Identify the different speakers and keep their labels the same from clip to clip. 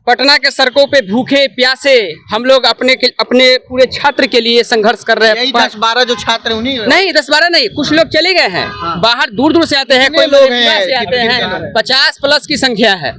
Speaker 1: पटना के सड़कों पे भूखे प्यासे हम लोग अपने पूरे छात्र के लिए संघर्ष कर रहे हैं।
Speaker 2: 10-12 जो छात्र हैं उन्हीं
Speaker 1: नहीं 10-12 नहीं, कुछ लोग चले गए हैं। बाहर दूर दूर से आते हैं, कोई लोग से आते हैं। 50 प्लस की संख्या है,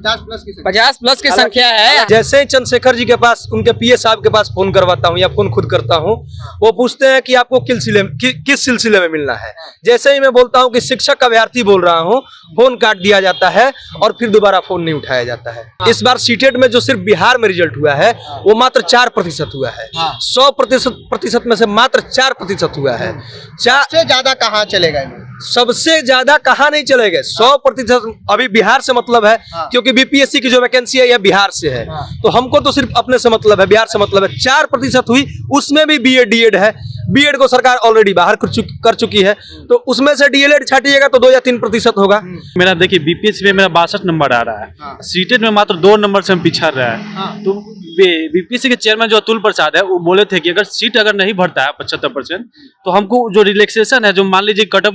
Speaker 1: 50 प्लस की संख्या है।
Speaker 3: जैसे ही चंद्रशेखर जी के पास उनके पीए साहब के पास फोन करवाता हूँ या फोन खुद करता हूँ, वो पूछते हैं कि आपको किस सिलसिले में मिलना है। जैसे ही मैं बोलता हूँ कि शिक्षक अभ्यर्थी बोल रहा हूँ, फोन काट दिया जाता है और फिर दोबारा फोन नहीं उठाया जाता है। इस बार सीटेट में जो सिर्फ बिहार में रिजल्ट हुआ है वो मात्र 4% हुआ है। 100% में से मात्र 4% हुआ है।
Speaker 2: सबसे ज्यादा कहाँ चलेगा?
Speaker 3: सबसे ज्यादा कहाँ नहीं चलेगा। 100% अभी बिहार से मतलब है, क्योंकि बीपीएससी की जो वैकेंसी है यह बिहार से है। तो हमको तो सिर्फ अपने से मतलब है, बिहार से मतलब है। 4% हुई, उसमें भी बीएड डीएड है। बीएड को सरकार ऑलरेडी बाहर कर चुकी है, तो उसमें से डीएलएड छाटिएगा तो 2 या 3% होगा।
Speaker 4: मेरा देखिए बीपीएससी में मेरा 62 नंबर आ रहा है। सीटेट में मात्र 2 नंबर से हम पिछड़ रहा है। तो बीपीएससी के चेयरमैन जो अतुल प्रसाद है वो बोले थे कि अगर सीट अगर नहीं भरता है 75%, तो हमको जो रिलैक्सेशन है, जो मान लीजिए कटअप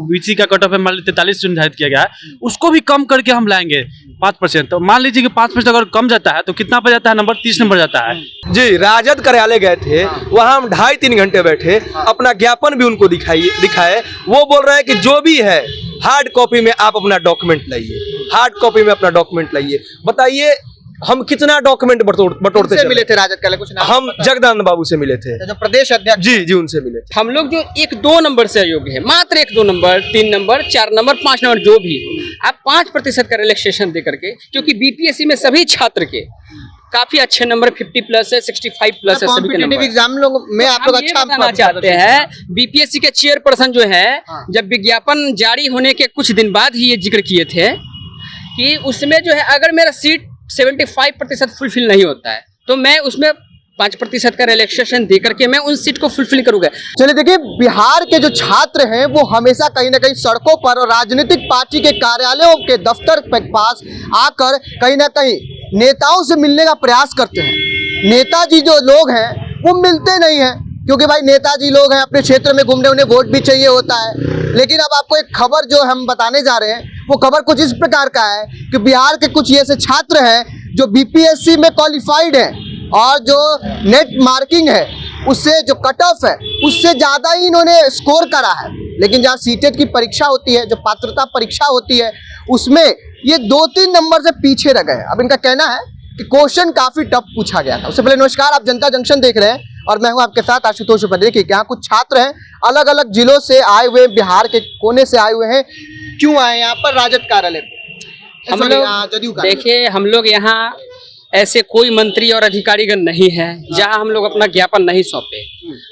Speaker 4: बीसी का कटअप है मान लीजिए 43 निर्धारित किया गया है, उसको भी कम करके हम लाएंगे 5%। तो मान लीजिए कि 5% अगर कम जाता है तो कितना पर जाता है नंबर? 30 नंबर जाता है।
Speaker 3: जी, राजद कार्यालय गए थे, वहां हम 2.5-3 घंटे बैठे, अपना ज्ञापन भी उनको दिखाए। वो बोल रहे हैं कि जो भी है हार्ड कॉपी में आप अपना डॉक्यूमेंट लाइए, हार्ड कॉपी में अपना डॉक्यूमेंट लाइए। बताइए हम कितना डॉक्यूमेंट बटोरते
Speaker 2: से मिले थे राजद कार्यालय? कुछ नाम
Speaker 3: हम जगदानंद बाबू से मिले थे,
Speaker 2: जो प्रदेश अध्यक्ष।
Speaker 3: जी उनसे मिले थे।
Speaker 1: हम लोग जो 1-2 नंबर से अयोग्य है, मात्र 1-2 नंबर, 3 नंबर, 4 नंबर, 5 नंबर, जो भी आप 5% का रिलैक्सेशन दे करके, क्योंकि बीपीएससी में सभी छात्र के काफी अच्छे नंबर 50 प्लस है, 65 प्लस है, सभी के नंबर।
Speaker 2: एग्जाम में आप लोग अच्छा
Speaker 1: बताना चाहते हैं। बीपीएससी के चेयरपर्सन जो है, जब विज्ञापन जारी होने के कुछ दिन बाद ही ये जिक्र किए थे कि उसमें जो है अगर मेरा सीट 75% फुलफिल नहीं होता है तो मैं उसमें 5% का रिलैक्सेशन दे करके मैं उन सीट को फुलफिल करूंगा।
Speaker 2: चलिए देखिए, बिहार के जो छात्र हैं वो हमेशा कहीं ना कहीं सड़कों पर और राजनीतिक पार्टी के कार्यालयों के दफ्तर के पास आकर कहीं ना कहीं नेताओं से मिलने का प्रयास करते हैं। नेताजी जो लोग हैं वो मिलते नहीं हैं, क्योंकि भाई नेताजी लोग हैं, अपने क्षेत्र में घूम रहे, उन्हें वोट भी चाहिए होता है। लेकिन अब आपको एक खबर जो हम बताने जा रहे हैं, वो खबर कुछ इस प्रकार का है कि बिहार के कुछ ऐसे छात्र हैं जो बीपीएससी में क्वालिफाइड हैं और जो नेट मार्किंग है उससे, जो कट ऑफ है उससे ज़्यादा ही इन्होंने स्कोर करा है। लेकिन जहाँ सीटेट की परीक्षा होती है, जो पात्रता परीक्षा होती है, उसमें ये 2-3 नंबर से पीछे रह गए। अब इनका कहना है कि क्वेश्चन काफ़ी टफ पूछा गया था। उससे पहले नमस्कार, आप जनता जंक्शन देख रहे हैं और मैं हूं आपके साथ आशुतोष उपाध्याय। देखिए यहाँ कुछ छात्र हैं, अलग अलग जिलों से आए हुए, बिहार के कोने से आए हुए हैं। क्यों आए यहाँ पर राजद कार्यालय पे?
Speaker 1: हम लोग देखिए, हम लोग यहाँ ऐसे कोई मंत्री और अधिकारीगण नहीं है जहां हम लोग अपना ज्ञापन नहीं सौंपे।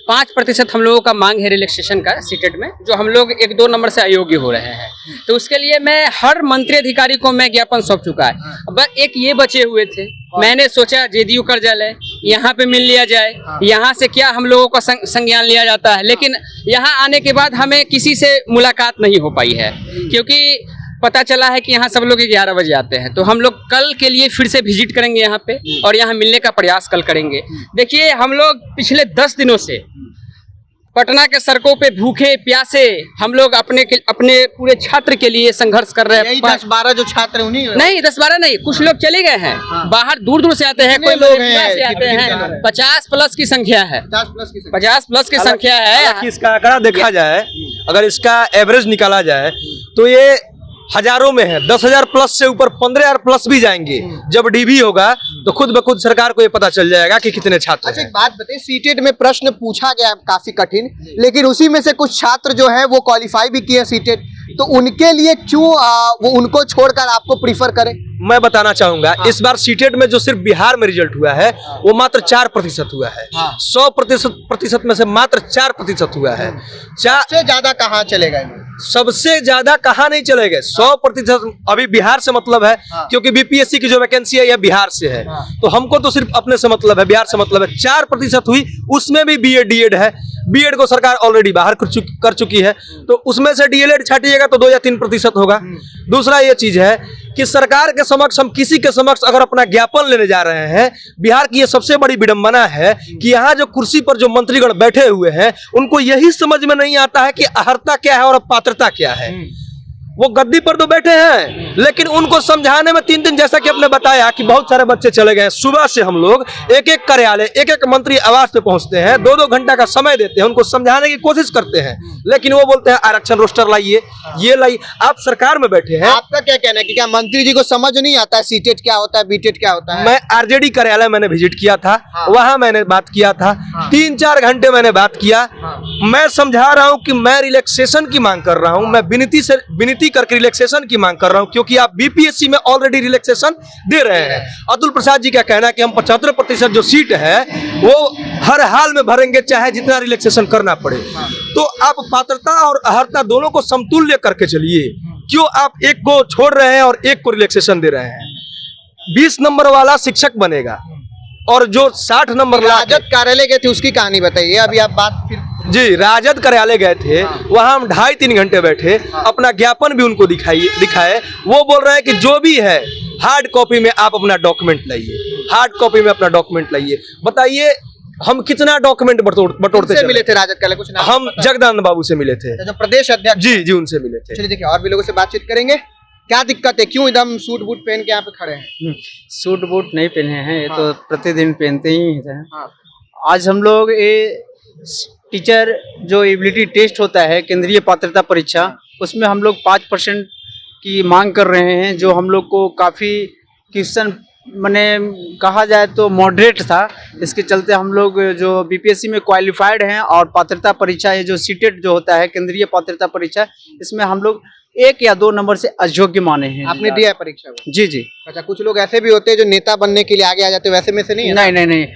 Speaker 1: 5% हम लोगों का मांग है रिलैक्सेशन का सीटेट में, जो हम लोग 1-2 नंबर से अयोग्य हो रहे हैं। तो उसके लिए मैं हर मंत्री अधिकारी को मैं ज्ञापन सौंप चुका है। बस एक ये बचे हुए थे, मैंने सोचा जेडीयू कार्यालय यहाँ पे मिल लिया जाए, यहाँ से क्या हम लोगों का संज्ञान लिया जाता है। लेकिन यहाँ आने के बाद हमें किसी से मुलाकात नहीं हो पाई है, क्योंकि पता चला है कि यहाँ सब लोग 11 बजे आते हैं। तो हम लोग कल के लिए फिर से विजिट करेंगे यहाँ पे और यहाँ मिलने का प्रयास कल करेंगे। देखिए, हम लोग पिछले 10 दिनों से पटना के सड़कों पे भूखे प्यासे हम लोग अपने पूरे छात्र के लिए संघर्ष कर रहे हैं।
Speaker 2: 10-12 जो छात्र हैं उन्हीं
Speaker 1: नहीं 10-12 नहीं, कुछ लोग चले गए हैं। बाहर दूर दूर से आते हैं, कोई लोग से आते हैं। 50 प्लस की संख्या है, 50 प्लस की संख्या है।
Speaker 3: इसका आंकड़ा देखा जाए, अगर इसका एवरेज निकाला जाए तो ये हजारों में है। 10,000 प्लस से ऊपर 15,000 प्लस भी जाएंगे। जब डीबी होगा तो खुद ब खुद सरकार को ये पता चल जाएगा कि कितने छात्र हैं।
Speaker 2: अच्छा, एक बात बताइए, सीटेट में प्रश्न पूछा गया काफी कठिन, लेकिन उसी में से कुछ छात्र जो है वो क्वालिफाई भी किए सीटेट, तो उनके लिए क्यों वो उनको छोड़कर आपको प्रीफर करें?
Speaker 3: मैं बताना चाहूंगा, इस बार सीटेट में जो सिर्फ बिहार में रिजल्ट हुआ है वो मात्र 4% हुआ है। 100% में से मात्र 4% हुआ है।
Speaker 2: सबसे ज्यादा कहाँ चलेगा?
Speaker 3: सबसे ज्यादा कहाँ नहीं चलेगा। 100% अभी बिहार से मतलब है, क्योंकि बीपीएससी की जो वैकेंसी है यह बिहार से है। तो हमको तो सिर्फ अपने से मतलब है, बिहार से मतलब है। 4% हुई, उसमें भी बीएड डीएड है। बीएड को सरकार ऑलरेडी बाहर कर चुकी है, तो उसमें से डीएलएड छाटिएगा तो 2 या 3% होगा। दूसरा ये चीज है कि सरकार के समक्ष, हम किसी के समक्ष अगर अपना ज्ञापन लेने जा रहे हैं, बिहार की ये सबसे बड़ी विडंबना है कि यहाँ जो कुर्सी पर जो मंत्रीगण बैठे हुए हैं उनको यही समझ में नहीं आता है कि अर्हता क्या है और पात्रता क्या है। वो गद्दी पर तो बैठे हैं, लेकिन उनको समझाने में 3 दिन, जैसा कि आपने बताया कि बहुत सारे बच्चे चले गए। सुबह से हम लोग एक एक कार्यालय, एक एक मंत्री आवास पे पहुंचते हैं, 2-2 घंटा का समय देते हैं, उनको समझाने की कोशिश करते हैं, लेकिन वो बोलते हैं आरक्षण रोस्टर लाइए, ये लाइए। आप सरकार में बैठे हैं,
Speaker 2: आपका क्या कहना है कि क्या मंत्री जी को समझ नहीं आता है सीटेट क्या होता है, बीटेट क्या होता है?
Speaker 3: मैं आरजेडी कार्यालय मैंने विजिट किया था, वहां मैंने बात किया था, 3-4 घंटे मैंने बात किया। मैं समझा रहा हूं कि मैं रिलैक्सेशन की मांग कर रहा हूं, मैं विनती करके रिलैक्सेशन की मांग कर रहा हूं, क्योंकि आप बीपीएससी में ऑलरेडी रिलैक्सेशन दे रहे हैं। अतुल प्रसाद जी का कहना है कि हम 75% जो सीट है वो हर हाल में भरेंगे, चाहे जितना रिलैक्सेशन करना पड़े। तो आप पात्रता और अर्हता दोनों को समतुल्य करके चलिए, क्यों आप एक को छोड़ रहे हैं और एक को रिलैक्सेशन दे रहे हैं? 20 नंबर वाला शिक्षक बनेगा और जो 60 नंबर
Speaker 2: राजद कार्यालय गए थे उसकी कहानी बताइए। अभी आप बात फिर
Speaker 3: जी, राजद कार्यालय गए थे, वहां हम 2.5-3 घंटे बैठे, अपना ज्ञापन भी उनको दिखाए। वो बोल रहे हैं कि जो भी है हार्ड कॉपी में आप अपना डॉक्यूमेंट लाइए, हार्ड कॉपी में अपना डॉक्यूमेंट लाइए। बताइए हम कितना डॉक्यूमेंट बटोरते
Speaker 2: से मिले थे राजद कार्यालय? कुछ नाम
Speaker 3: हम जगदानंद बाबू से मिले थे,
Speaker 2: जो प्रदेश अध्यक्ष।
Speaker 3: जी उनसे मिले थे।
Speaker 2: चलिए देखिए और भी लोगों से बातचीत करेंगे। क्या दिक्कत है, क्यों एकदम सूट बूट पहन के यहाँ पे खड़े हैं?
Speaker 5: सूट बूट नहीं पहने हैं, ये तो प्रतिदिन पहनते ही हैं।
Speaker 2: हाँ।
Speaker 5: आज हम लोग ये टीचर जो एबिलिटी टेस्ट होता है, केंद्रीय पात्रता परीक्षा, उसमें हम लोग 5% की मांग कर रहे हैं, जो हम लोग को काफ़ी क्वेश्चन मैंने कहा जाए तो मॉडरेट था। इसके चलते हम लोग जो बीपीएससी में क्वालिफाइड हैं और पात्रता परीक्षा ये जो सीटेट जो होता है केंद्रीय पात्रता परीक्षा, इसमें हम लोग 1 या 2 नंबर से अयोग्य माने हैं।
Speaker 2: आपने दिया है परीक्षा को?
Speaker 5: जी जी।
Speaker 2: अच्छा, कुछ लोग ऐसे भी होते हैं जो नेता बनने के लिए आगे आ जाते हैं, वैसे में से नहीं है?
Speaker 5: नहीं नहीं नहीं,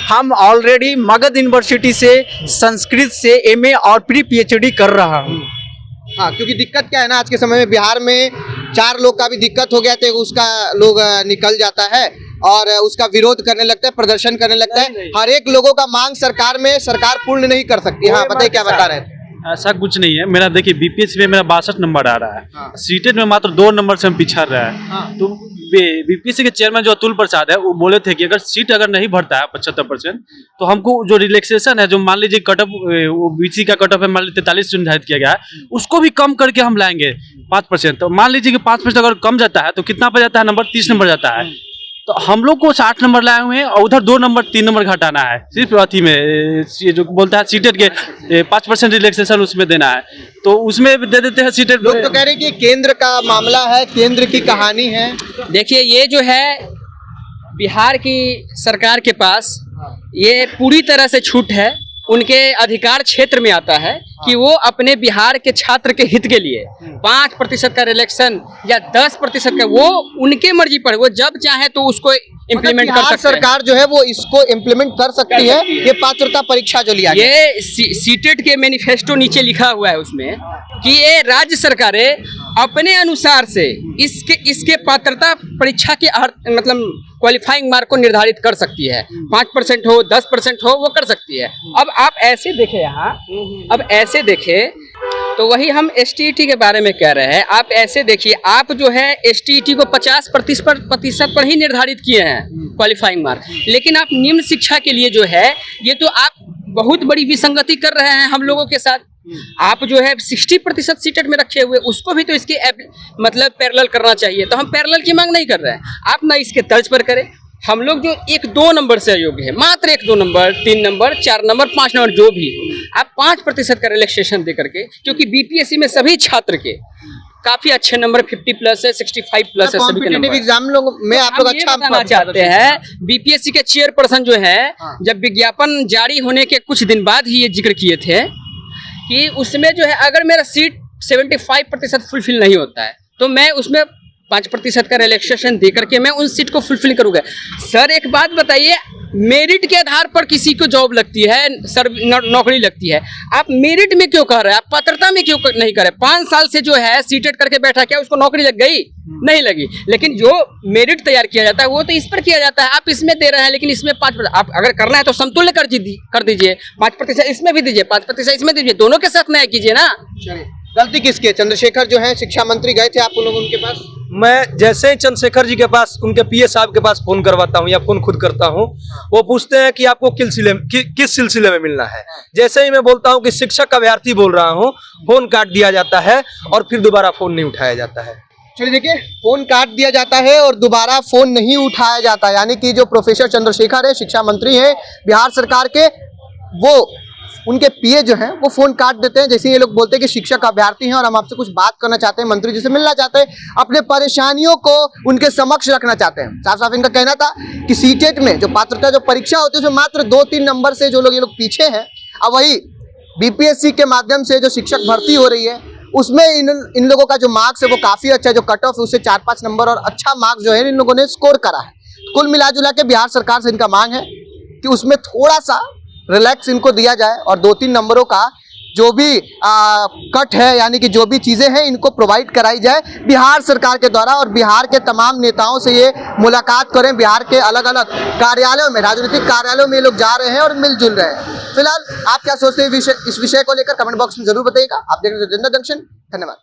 Speaker 5: हम ऑलरेडी मगध यूनिवर्सिटी से संस्कृत से एमए और प्री पीएचडी कर रहा हूँ।
Speaker 2: हाँ, क्योंकि दिक्कत क्या है ना, आज के समय में बिहार में 4 लोग का भी दिक्कत हो गया तो उसका लोग निकल जाता है और उसका विरोध करने लगता है, प्रदर्शन करने लगता है। हर एक लोगों का मांग सरकार में सरकार पूर्ण नहीं कर सकती। हाँ बताइए, क्या बता रहे थे?
Speaker 4: ऐसा कुछ नहीं है। मेरा देखिए बीपीएससी में मेरा 62 नंबर आ रहा है।
Speaker 2: हाँ।
Speaker 4: सीटेट में मात्र 2 नंबर से हम पिछड़ रहा है।
Speaker 2: हाँ।
Speaker 4: तो बीपीएससी के चेयरमैन जो अतुल प्रसाद है, वो बोले थे कि अगर सीट अगर नहीं भरता है 75%, तो हमको जो रिलैक्सेशन है, जो मान लीजिए कटअप वो बीसी का कटअप है, मान लीजिए 43 निर्धारित किया गया है, उसको भी कम करके हम लाएंगे 5%। तो मान लीजिए कि 5% अगर कम जाता है तो कितना पे जाता है नंबर? 30 नंबर जाता है। तो हम लोग को 60 नंबर लाए हुए हैं और उधर 2 नंबर 3 नंबर घटाना है, सिर्फ अथी में ये जो बोलता है सीटेट के 5% रिलैक्सेशन उसमें देना है, तो उसमें दे देते हैं सीटेट।
Speaker 2: लोग तो कह रहे हैं कि केंद्र का मामला है, केंद्र की कहानी है।
Speaker 1: देखिए ये जो है बिहार की सरकार के पास ये पूरी तरह से छूट है, उनके अधिकार क्षेत्र में आता है कि वो अपने बिहार के छात्र के हित के लिए 5% का रिलैक्सेशन या 10% का, वो उनके मर्जी पर, वो जब चाहे तो उसको इम्प्लीमेंट कर सकते हैं।
Speaker 2: सरकार जो है वो इसको इम्प्लीमेंट कर सकती है। ये पात्रता परीक्षा जो लिया गया,
Speaker 1: ये सीटेट के मैनिफेस्टो नीचे लिखा हुआ है उसमें कि ये राज्य सरकारें अपने अनुसार से इसके पात्रता परीक्षा के मतलब क्वालिफाइंग मार्क को निर्धारित कर सकती है। 5% हो 10% हो वो कर सकती है। अब आप ऐसे देखें यहाँ, अब ऐसे देखें तो वही हम एसटीईटी के बारे में कह रहे हैं। आप ऐसे देखिए, आप जो है एसटीईटी को 50% पर ही निर्धारित किए हैं क्वालिफाइंग मार्क, लेकिन आप निम्न शिक्षा के लिए जो है ये तो आप बहुत बड़ी विसंगति कर रहे हैं हम लोगों के साथ। आप जो है 60% सीटेट में रखे हुए, उसको भी तो इसके मतलब पैरेलल करना चाहिए। तो हम पैरेलल की मांग नहीं कर रहे हैं, आप ना इसके तर्ज पर करें। हम लोग जो 1-2 नंबर से अयोग्य है, मात्र 1-2 नंबर, 3 नंबर, 4 नंबर, 5 नंबर, जो भी आप 5% का रिलैक्सेशन दे करके, क्योंकि बीपीएससी में सभी छात्र के काफी अच्छे नंबर 50+ है, 65+ है सभी के नंबर।
Speaker 2: एग्जाम में आप लोग अच्छा
Speaker 1: बताना चाहते हैं। बीपीएससी के चेयरपर्सन जो है, जब विज्ञापन जारी होने के कुछ दिन बाद ही ये जिक्र किए थे कि उसमें जो है अगर मेरा सीट 75% फुलफिल नहीं होता है तो मैं उसमें 5% का रिलैक्सेशन दे करके मैं उन सीट को फुलफिल करूंगा। सर एक बात बताइए, मेरिट के आधार पर किसी को जॉब लगती है, सर नौकरी लगती है, आप मेरिट में क्यों कह रहे हैं? आप पात्रता में क्यों नहीं कर रहे? 5 साल से जो है सीटेट करके बैठा, क्या उसको नौकरी लग गई? नहीं लगी। लेकिन जो मेरिट तैयार किया जाता है वो तो इस पर किया जाता है। आप इसमें दे रहे हैं, लेकिन इसमें 5%। आप अगर करना है तो समतुल्य कर दीजिए, 5% इसमें भी दीजिए, 5% इसमें दीजिए, दोनों के साथ न्याय कीजिए ना।
Speaker 2: गलती किसकी है? चंद्रशेखर जो है शिक्षा मंत्री गए थे आप लोग उनके पास?
Speaker 3: मैं जैसे ही चंद्रशेखर जी के पास उनके पीए साहब के पास फोन करवाता हूँ या फोन खुद करता हूँ, वो पूछते हैं कि आपको किस सिलसिले में मिलना है। जैसे ही मैं बोलता हूँ कि शिक्षक का अभ्यर्थी बोल रहा हूँ, फोन काट दिया जाता है और फिर दोबारा फोन नहीं उठाया जाता है।
Speaker 2: चलिए देखिए, फोन काट दिया जाता है और दोबारा फोन नहीं उठाया जाता, यानी कि जो प्रोफेसर चंद्रशेखर है, शिक्षा मंत्री है बिहार सरकार के, वो उनके पीए जो हैं वो फोन काट देते हैं जैसे ये लोग बोलते हैं कि शिक्षक अभ्यर्थी हैं और हम आपसे कुछ बात करना चाहते हैं, मंत्री जी से मिलना चाहते हैं, अपने परेशानियों को उनके समक्ष रखना चाहते हैं। साफ साफ इनका कहना था कि सीटेट में जो पात्रता जो परीक्षा होती है उसमें मात्र 2-3 नंबर से जो ये लोग पीछे हैं, अब वही बीपीएससी के माध्यम से जो शिक्षक भर्ती हो रही है उसमें इन लोगों का जो मार्क्स है वो काफ़ी अच्छा है, जो कट ऑफ है उससे 4-5 नंबर और अच्छा मार्क्स जो है इन लोगों ने स्कोर करा है। कुल मिलाजुला के बिहार सरकार से इनका मांग है कि उसमें थोड़ा सा रिलैक्स इनको दिया जाए और 2-3 नंबरों का जो भी कट है यानी कि जो भी चीज़ें हैं इनको प्रोवाइड कराई जाए बिहार सरकार के द्वारा, और बिहार के तमाम नेताओं से ये मुलाकात करें। बिहार के अलग अलग कार्यालयों में, राजनीतिक कार्यालयों में ये लोग जा रहे हैं और मिलजुल रहे हैं। फिलहाल आप क्या सोचते हैं इस विषय को लेकर कमेंट बॉक्स में जरूर बताइएगा। आप देख रहे हैं जनता जंक्शन। धन्यवाद।